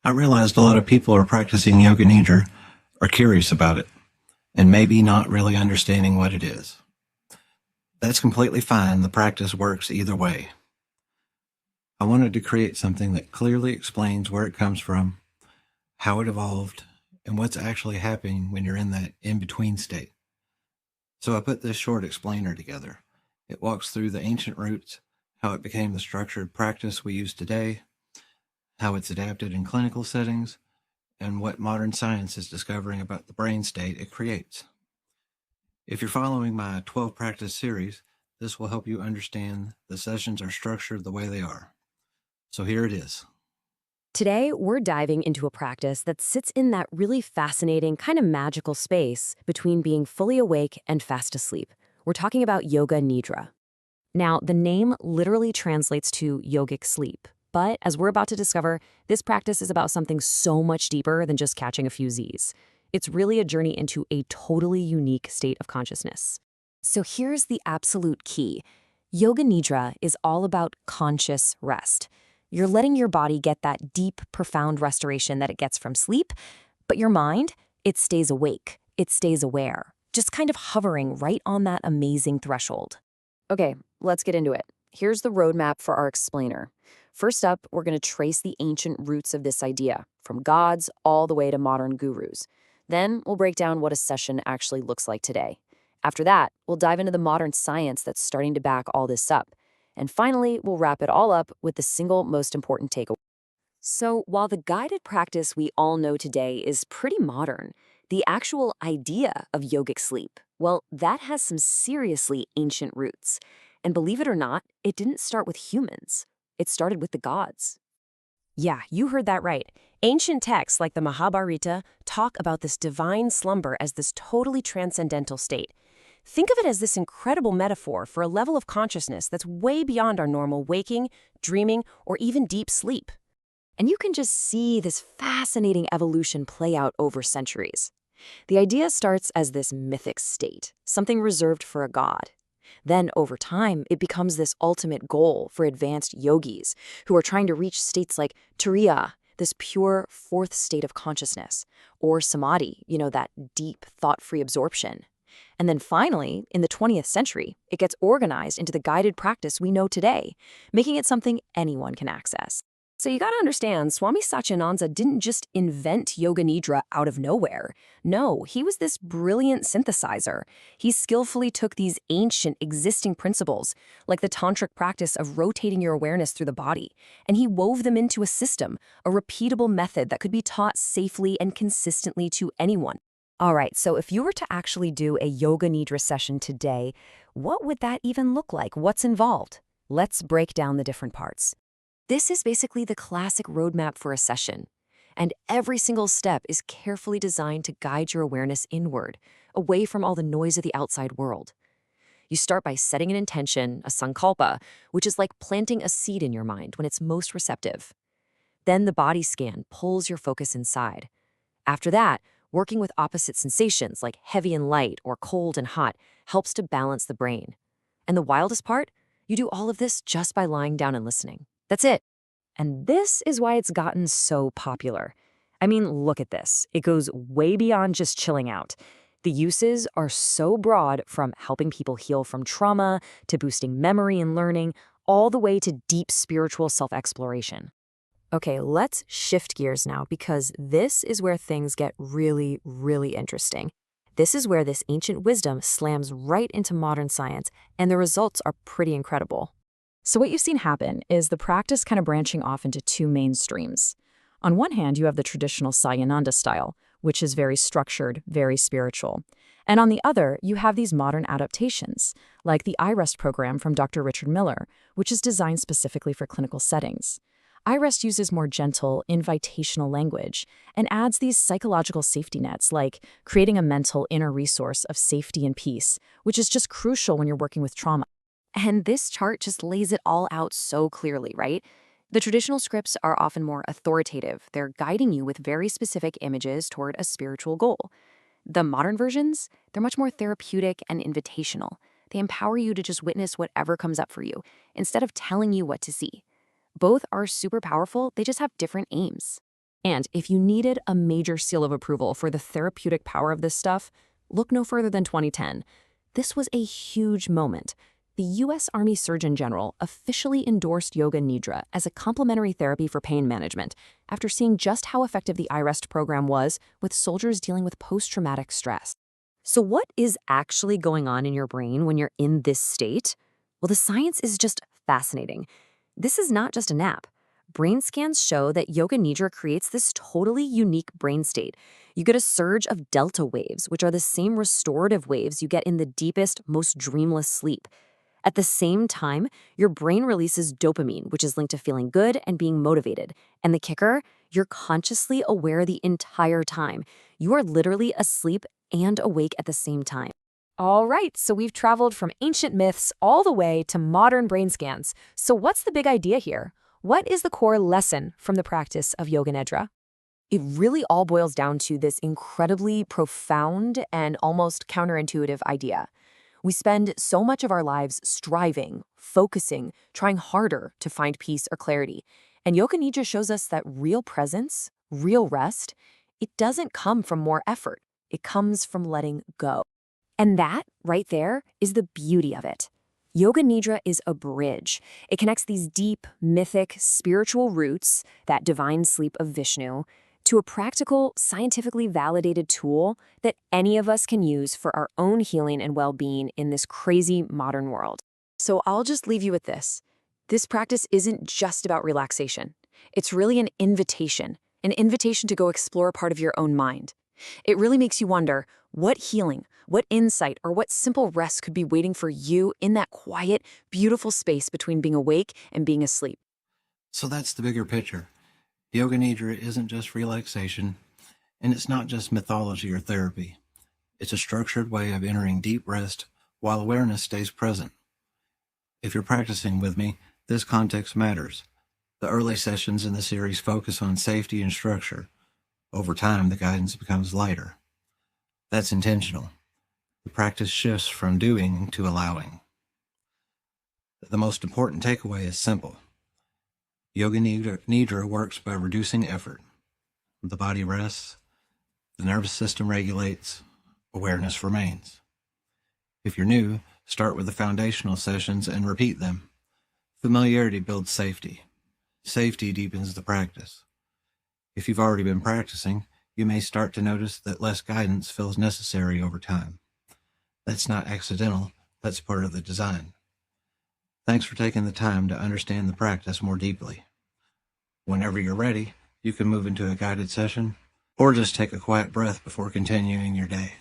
I realized a lot of people are practicing Yoga Nidra are curious about it and maybe not really understanding what it is. That's completely fine. The practice works either way. I wanted to create something that clearly explains where it comes from, how it evolved, and what's actually happening when you're in that in-between state. So I put this short explainer together. It walks through the ancient roots, how it became the structured practice we use today, how it's adapted in clinical settings, and what modern science is discovering about the brain state it creates. If you're following my 12 practice series, this will help you understand the sessions are structured the way they are. So here it is. Today, we're diving into a practice that sits in that really fascinating, kind of magical space between being fully awake and fast asleep. We're talking about Yoga Nidra. Now, the name literally translates to yogic sleep. But as we're about to discover, this practice is about something so much deeper than just catching a few Z's. It's really a journey into a totally unique state of consciousness. So here's the absolute key. Yoga Nidra is all about conscious rest. You're letting your body get that deep, profound restoration that it gets from sleep, but your mind, it stays awake, it stays aware, just kind of hovering right on that amazing threshold. Okay, let's get into it. Here's the roadmap for our explainer. First up, we're going to trace the ancient roots of this idea, from gods all the way to modern gurus. Then we'll break down what a session actually looks like today. After that, we'll dive into the modern science that's starting to back all this up. And finally, we'll wrap it all up with the single most important takeaway. So while the guided practice we all know today is pretty modern, the actual idea of yogic sleep, well, that has some seriously ancient roots. And believe it or not, it didn't start with humans. It started with the gods. Yeah, you heard that right. Ancient texts like the Mahabharata talk about this divine slumber as this totally transcendental state. Think of it as this incredible metaphor for a level of consciousness that's way beyond our normal waking, dreaming, or even deep sleep. And you can just see this fascinating evolution play out over centuries. The idea starts as this mythic state, something reserved for a god. Then, over time, it becomes this ultimate goal for advanced yogis who are trying to reach states like turiya, this pure fourth state of consciousness, or samadhi, that deep, thought-free absorption. And then finally, in the 20th century, it gets organized into the guided practice we know today, making it something anyone can access. So you gotta understand, Swami Satyananda didn't just invent Yoga Nidra out of nowhere. No, he was this brilliant synthesizer. He skillfully took these ancient existing principles, like the tantric practice of rotating your awareness through the body, and he wove them into a system, a repeatable method that could be taught safely and consistently to anyone. All right, so if you were to actually do a Yoga Nidra session today, what would that even look like? What's involved? Let's break down the different parts. This is basically the classic roadmap for a session, and every single step is carefully designed to guide your awareness inward, away from all the noise of the outside world. You start by setting an intention, a sankalpa, which is like planting a seed in your mind when it's most receptive. Then the body scan pulls your focus inside. After that, working with opposite sensations like heavy and light or cold and hot helps to balance the brain. And the wildest part? You do all of this just by lying down and listening. That's it. And this is why it's gotten so popular. I mean, look at this. It goes way beyond just chilling out. The uses are so broad, from helping people heal from trauma to boosting memory and learning, all the way to deep spiritual self-exploration. Okay, let's shift gears now, because this is where things get really, really interesting. This is where this ancient wisdom slams right into modern science, and the results are pretty incredible. So what you've seen happen is the practice kind of branching off into two main streams. On one hand, you have the traditional Satyananda style, which is very structured, very spiritual. And on the other, you have these modern adaptations, like the iRest program from Dr. Richard Miller, which is designed specifically for clinical settings. iRest uses more gentle, invitational language and adds these psychological safety nets, like creating a mental inner resource of safety and peace, which is just crucial when you're working with trauma. And this chart just lays it all out so clearly, right? The traditional scripts are often more authoritative. They're guiding you with very specific images toward a spiritual goal. The modern versions, they're much more therapeutic and invitational. They empower you to just witness whatever comes up for you, instead of telling you what to see. Both are super powerful, they just have different aims. And if you needed a major seal of approval for the therapeutic power of this stuff, look no further than 2010. This was a huge moment. The U.S. Army Surgeon General officially endorsed Yoga Nidra as a complementary therapy for pain management after seeing just how effective the iRest program was with soldiers dealing with post-traumatic stress. So what is actually going on in your brain when you're in this state? Well, the science is just fascinating. This is not just a nap. Brain scans show that Yoga Nidra creates this totally unique brain state. You get a surge of delta waves, which are the same restorative waves you get in the deepest, most dreamless sleep. At the same time, your brain releases dopamine, which is linked to feeling good and being motivated. And the kicker, you're consciously aware the entire time. You are literally asleep and awake at the same time. All right, so we've traveled from ancient myths all the way to modern brain scans. So what's the big idea here? What is the core lesson from the practice of Yoga Nidra? It really all boils down to this incredibly profound and almost counterintuitive idea. We spend so much of our lives striving, focusing, trying harder to find peace or clarity. And Yoga Nidra shows us that real presence, real rest, it doesn't come from more effort. It comes from letting go. And that, right there, is the beauty of it. Yoga Nidra is a bridge. It connects these deep, mythic, spiritual roots, that divine sleep of Vishnu, to a practical, scientifically validated tool that any of us can use for our own healing and well-being in this crazy modern world. So I'll just leave you with this. This practice isn't just about relaxation. It's really an invitation to go explore a part of your own mind. It really makes you wonder, what healing, what insight, or what simple rest could be waiting for you in that quiet, beautiful space between being awake and being asleep. So that's the bigger picture. Yoga Nidra isn't just relaxation, and it's not just mythology or therapy. It's a structured way of entering deep rest while awareness stays present. If you're practicing with me, this context matters. The early sessions in the series focus on safety and structure. Over time, the guidance becomes lighter. That's intentional. The practice shifts from doing to allowing. The most important takeaway is simple. Yoga Nidra works by reducing effort. The body rests, the nervous system regulates, awareness remains. If you're new, start with the foundational sessions and repeat them. Familiarity builds safety. Safety deepens the practice. If you've already been practicing, you may start to notice that less guidance feels necessary over time. That's not accidental, that's part of the design. Thanks for taking the time to understand the practice more deeply. Whenever you're ready, you can move into a guided session, or just take a quiet breath before continuing your day.